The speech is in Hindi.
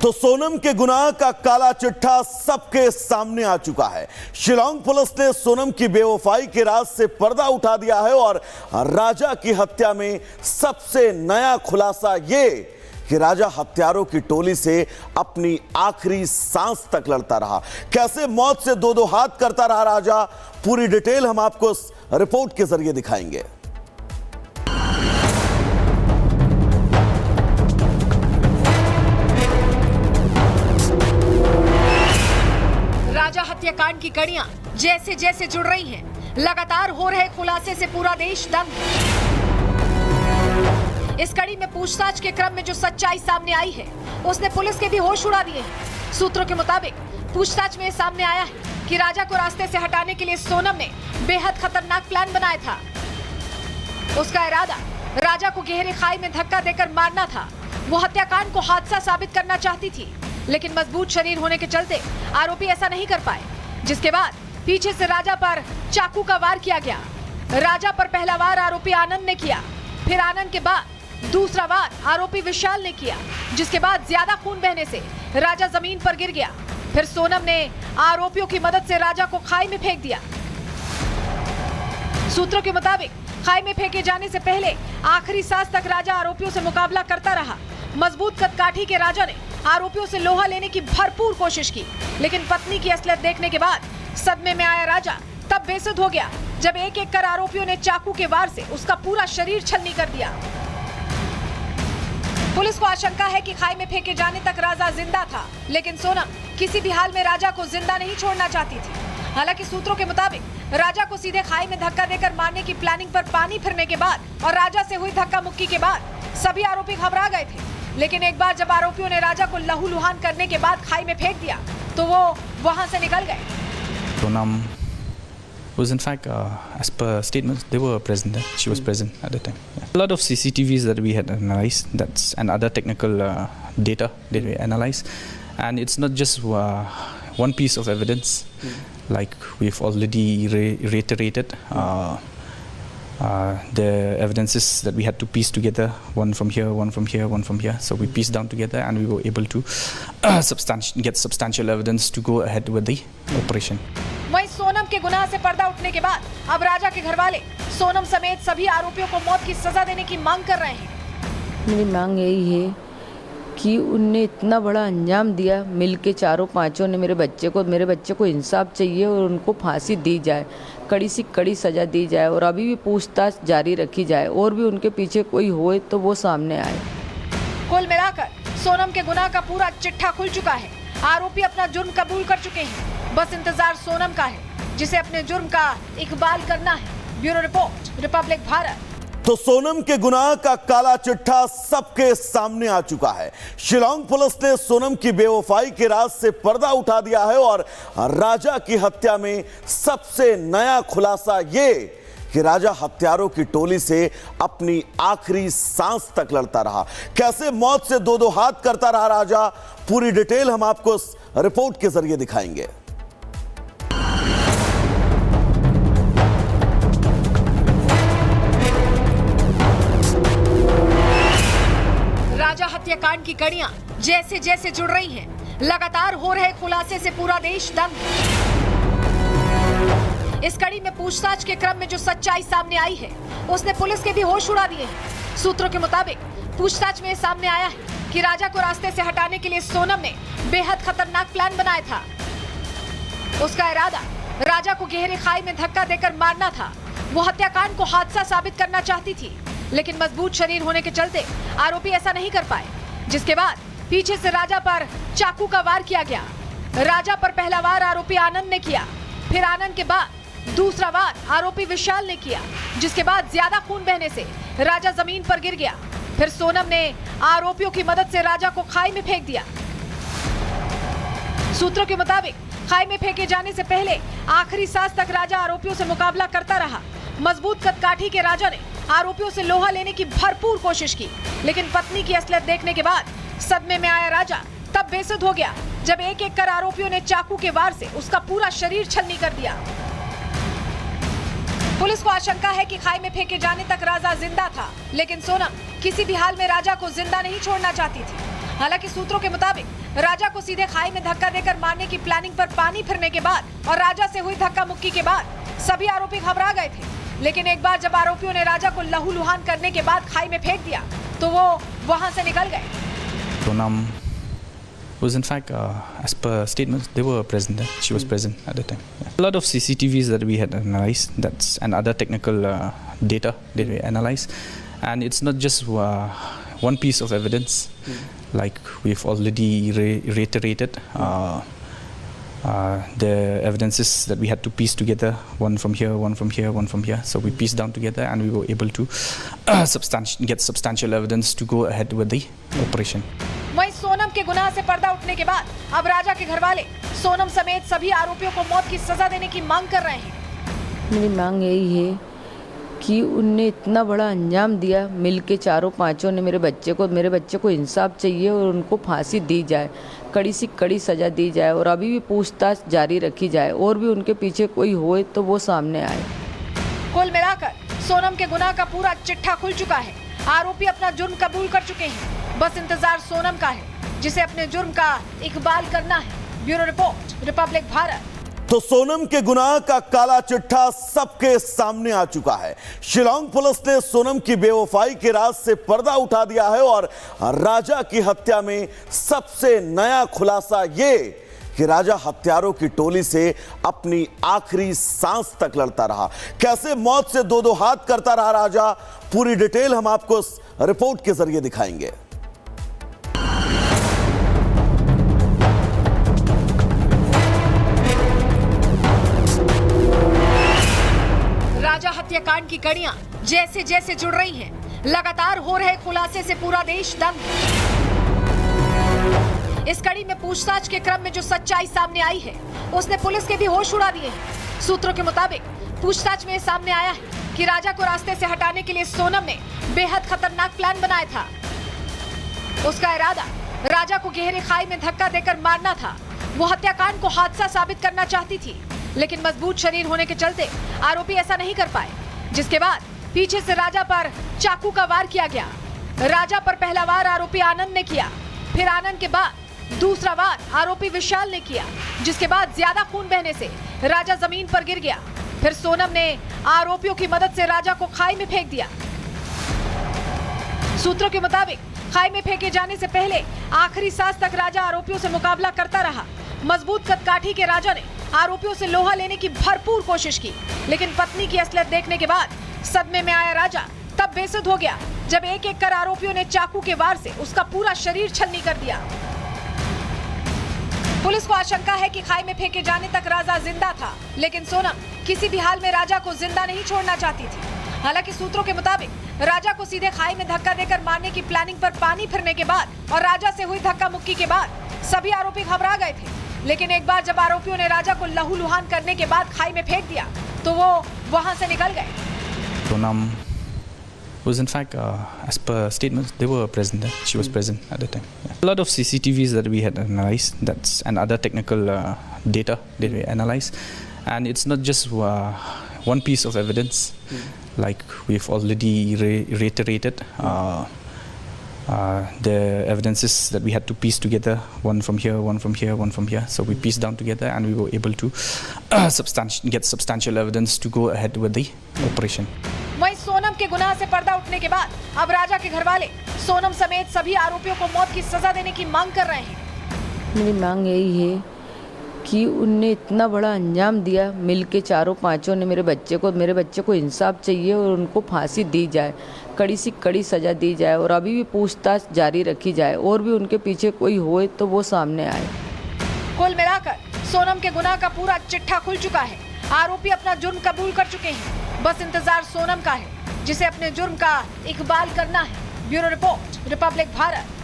तो सोनम के गुनाह का काला चिट्ठा सबके सामने आ चुका है। शिलांग पुलिस ने सोनम की बेवफाई के राज से पर्दा उठा दिया है और राजा की हत्या में सबसे नया खुलासा ये कि राजा हत्यारों की टोली से अपनी आखिरी सांस तक लड़ता रहा। कैसे मौत से दो दो हाथ करता रहा राजा, पूरी डिटेल हम आपको इस रिपोर्ट के जरिए दिखाएंगे। राजा हत्याकांड की कड़ियां जैसे जैसे जुड़ रही हैं, लगातार हो रहे खुलासे से पूरा देश दंग है। इस कड़ी में पूछताछ के क्रम में जो सच्चाई सामने आई है, उसने पुलिस के भी होश उड़ा दिए हैं। सूत्रों के मुताबिक पूछताछ में सामने आया है कि राजा को रास्ते से हटाने के लिए सोनम ने बेहद खतरनाक प्लान बनाया था। उसका इरादा राजा को गहरी खाई में धक्का देकर मारना था। वो हत्याकांड को हादसा साबित करना चाहती थी, लेकिन मजबूत शरीर होने के चलते आरोपी ऐसा नहीं कर पाए, जिसके बाद पीछे से राजा पर चाकू का वार किया गया। राजा पर पहला वार आरोपी आनंद ने किया, फिर आनंद के बाद दूसरा वार आरोपी विशाल ने किया, जिसके बाद ज्यादा खून बहने से राजा जमीन पर गिर गया। फिर सोनम ने आरोपियों की मदद से राजा को खाई में फेंक दिया। सूत्रों के मुताबिक खाई में फेंके जाने से पहले आखिरी सांस तक राजा आरोपियों से मुकाबला करता रहा। मजबूत कदकाठी के राजा ने आरोपियों से लोहा लेने की भरपूर कोशिश की, लेकिन पत्नी की असलियत देखने के बाद सदमे में आया राजा तब बेसुध हो गया, जब एक एक कर आरोपियों ने चाकू के वार से उसका पूरा शरीर छलनी कर दिया। पुलिस को आशंका है कि खाई में फेंके जाने तक राजा जिंदा था, लेकिन सोनम किसी भी हाल में राजा को जिंदा नहीं छोड़ना चाहती थी। हालांकि सूत्रों के मुताबिक राजा को सीधे खाई में धक्का देकर मारने की प्लानिंग पर पानी फिरने के बाद और राजा से हुई धक्का मुक्की के बाद सभी आरोपी घबरा गए थे। लेकिन एक बार जब आरोपियों ने राजा को लहूलुहान करने के बाद खाई में फेंक दिया, तो वो वहां से निकल गए। Sonam was in fact, as per statements, they were present there. She was present at the time. Yeah. A lot of CCTVs that we had analyzed, and other technical data that we analyzed, and it's not just one piece of evidence. Like we've already reiterated. The evidences that we had to piece together, one from here, one from here, one from here. So we pieced down together, and we were able to get substantial evidence to go ahead with the operation. वहीं सोनम के गुनाह से पर्दा उठने के बाद अब राजा के घरवाले सोनम समेत सभी आरोपियों को मौत की सजा देने की मांग कर रहे हैं। मेरी मांग यही है कि उनने इतना बड़ा अंजाम दिया, मिलके चारों पांचों ने मेरे बच्चे को इंसाफ चाहिए और उनको फांसी दी जाए, कड़ी से कड़ी सजा दी जाए और अभी भी पूछताछ जारी रखी जाए और भी उनके पीछे कोई होए तो वो सामने आए। कुल मिलाकर सोनम के गुनाह का पूरा चिट्ठा खुल चुका है। आरोपी अपना जुर्म कबूल कर चुके हैं, बस इंतजार सोनम का है, जिसे अपने जुर्म का इकबाल करना है। Bureau report, Republic Bharat. तो सोनम के गुनाह का काला चिट्ठा सबके सामने आ चुका है। शिलांग पुलिस ने सोनम की बेवफाई के राज से पर्दा उठा दिया है और राजा की हत्या में सबसे नया खुलासा ये कि राजा हत्यारों की टोली से अपनी आखिरी सांस तक लड़ता रहा। कैसे मौत से दो दो हाथ करता रहा राजा, पूरी डिटेल हम आपको इस रिपोर्ट के जरिए दिखाएंगे। राजा हत्याकांड की कड़ियां जैसे जैसे जुड़ रही हैं, लगातार हो रहे खुलासे से पूरा देश दंग है। इस कड़ी में पूछताछ के क्रम में जो सच्चाई सामने आई है, उसने पुलिस के भी होश उड़ा दिए हैं। सूत्रों के मुताबिक पूछताछ में सामने आया है कि राजा को रास्ते से हटाने के लिए सोनम ने बेहद खतरनाक प्लान बनाया था। उसका इरादा राजा को गहरी खाई में धक्का देकर मारना था। वो हत्याकांड को हादसा साबित करना चाहती थी, लेकिन मजबूत शरीर होने के चलते आरोपी ऐसा नहीं कर पाए, जिसके बाद पीछे से राजा पर चाकू का वार किया गया। राजा पर पहला वार आरोपी आनंद ने किया, फिर आनंद के बाद दूसरा वार आरोपी विशाल ने किया, जिसके बाद ज्यादा खून बहने से राजा जमीन पर गिर गया। फिर सोनम ने आरोपियों की मदद से राजा को खाई में फेंक दिया। सूत्रों के मुताबिक खाई में फेंके जाने से पहले आखिरी सांस तक राजा आरोपियों से मुकाबला करता रहा। मजबूत कदकाठी के राजा ने आरोपियों से लोहा लेने की भरपूर कोशिश की, लेकिन पत्नी की असलियत देखने के बाद सदमे में आया राजा तब बेसुध हो गया, जब एक एक कर आरोपियों ने चाकू के वार से उसका पूरा शरीर छलनी कर दिया। पुलिस को आशंका है कि खाई में फेंके जाने तक राजा जिंदा था, लेकिन सोनम किसी भी हाल में राजा को जिंदा नहीं छोड़ना चाहती थी। हालांकि सूत्रों के मुताबिक राजा को सीधे खाई में धक्का देकर मारने की प्लानिंग पर पानी फिरने के बाद और राजा से हुई धक्का मुक्की के बाद सभी आरोपी घबरा गए थे। लेकिन एक बार जब आरोपियों ने राजा को लहूलुहान करने के बाद खाई में फेंक दिया तो वो वहां से निकल गए। Sonam was in fact, as per statements, they were present there. She was present at the time. Yeah. A lot of CCTVs that we had analyzed, and other technical data that we analyzed, and it's not just one piece of evidence, like we've already reiterated. The evidences that we had to piece together, one from here, one from here, one from here. So we pieced down together, and we were able to get substantial evidence to go ahead with the operation. वहीं सोनम के गुनाह से पर्दा उठने के बाद अब राजा के घरवाले सोनम समेत सभी आरोपियों को मौत की सजा देने की मांग कर रहे हैं। मेरी मांग यही है कि उनने इतना बड़ा अंजाम दिया, मिल के चारों पांचों ने मेरे बच्चे को इंसाफ चाहिए और उनको फांसी दी जाए, कड़ी से कड़ी सजा दी जाए और अभी भी पूछताछ जारी रखी जाए और भी उनके पीछे कोई होए तो वो सामने आए। कुल मिलाकर सोनम के गुनाह का पूरा चिट्ठा खुल चुका है। आरोपी अपना जुर्म कबूल कर चुके हैं, बस इंतजार सोनम का है जिसे अपने जुर्म का इकबाल करना है। Bureau report, Republic Bharat. तो सोनम के गुनाह का काला चिट्ठा सबके सामने आ चुका है। शिलांग पुलिस ने सोनम की बेवफाई के राज से पर्दा उठा दिया है और राजा की हत्या में सबसे नया खुलासा ये कि राजा हत्यारों की टोली से अपनी आखिरी सांस तक लड़ता रहा। कैसे मौत से दो दो हाथ करता रहा राजा, पूरी डिटेल हम आपको इस रिपोर्ट के जरिए दिखाएंगे। राजा हत्याकांड की कड़ियां जैसे जैसे जुड़ रही हैं, लगातार हो रहे खुलासे से पूरा देश दंग है। इस कड़ी में पूछताछ के क्रम में जो सच्चाई सामने आई है उसने पुलिस के भी होश उड़ा दिए हैं। सूत्रों के मुताबिक पूछताछ में सामने आया है कि राजा को रास्ते से हटाने के लिए सोनम ने बेहद खतरनाक प्लान बनाया था। उसका इरादा राजा को गहरी खाई में धक्का देकर मारना था। वो हत्याकांड को हादसा साबित करना चाहती थी, लेकिन मजबूत शरीर होने के चलते आरोपी ऐसा नहीं कर पाए, जिसके बाद पीछे से राजा पर चाकू का वार किया गया। राजा पर पहला वार आरोपी आनंद ने किया, फिर आनंद के बाद दूसरा वार आरोपी विशाल ने किया, जिसके बाद ज्यादा खून बहने से राजा जमीन पर गिर गया। फिर सोनम ने आरोपियों की मदद से राजा को खाई में फेंक दिया। सूत्रों के मुताबिक खाई में फेंके जाने से पहले आखिरी सांस तक राजा आरोपियों से मुकाबला करता रहा। मजबूत कदकाठी के राजा ने आरोपियों से लोहा लेने की भरपूर कोशिश की, लेकिन पत्नी की असलियत देखने के बाद सदमे में आया राजा तब बेसुध हो गया जब एक एक कर आरोपियों ने चाकू के वार से उसका पूरा शरीर छलनी कर दिया। पुलिस को आशंका है कि खाई में फेंके जाने तक राजा जिंदा था, लेकिन सोनम किसी भी हाल में राजा को जिंदा नहीं छोड़ना चाहती थी। हालांकि सूत्रों के मुताबिक राजा को सीधे खाई में धक्का देकर मारने की प्लानिंग पर पानी फिरने के बाद और राजा से हुई धक्का मुक्की के बाद सभी आरोपी घबरा गए थे। लेकिन एक बार जब आरोपियों ने राजा को लहूलुहान करने के बाद खाई में फेंक दिया तो वो वहां से निकल गए। Sonam was in fact, as per statements, they were present there. She was present at the time. Yeah. A lot of CCTVs that we had analyzed, and other technical data that we analyzed, and it's not just one piece of evidence, like we've already reiterated. The evidences that we had to piece together, one from here, one from here, one from here. So we pieced down together, and we were able to get substantial evidence to go ahead with the operation. वहीं सोनम के गुनाह से पर्दा उठने के बाद अब राजा के घरवाले सोनम समेत सभी आरोपियों को मौत की सजा देने की मांग कर रहे हैं। मेरी मांग यही है कि उनने इतना बड़ा अंजाम दिया, मिल के चारों पांचों ने मेरे बच्चे को इंसाफ चाहिए और उनको फांसी दी जाए, कड़ी से कड़ी सजा दी जाए और अभी भी पूछताछ जारी रखी जाए और भी उनके पीछे कोई होए तो वो सामने आए। कुल मिलाकर सोनम के गुनाह का पूरा चिट्ठा खुल चुका है। आरोपी अपना जुर्म कबूल कर चुके हैं, बस इंतजार सोनम का है जिसे अपने जुर्म का इकबाल करना है। Bureau report, Republic Bharat.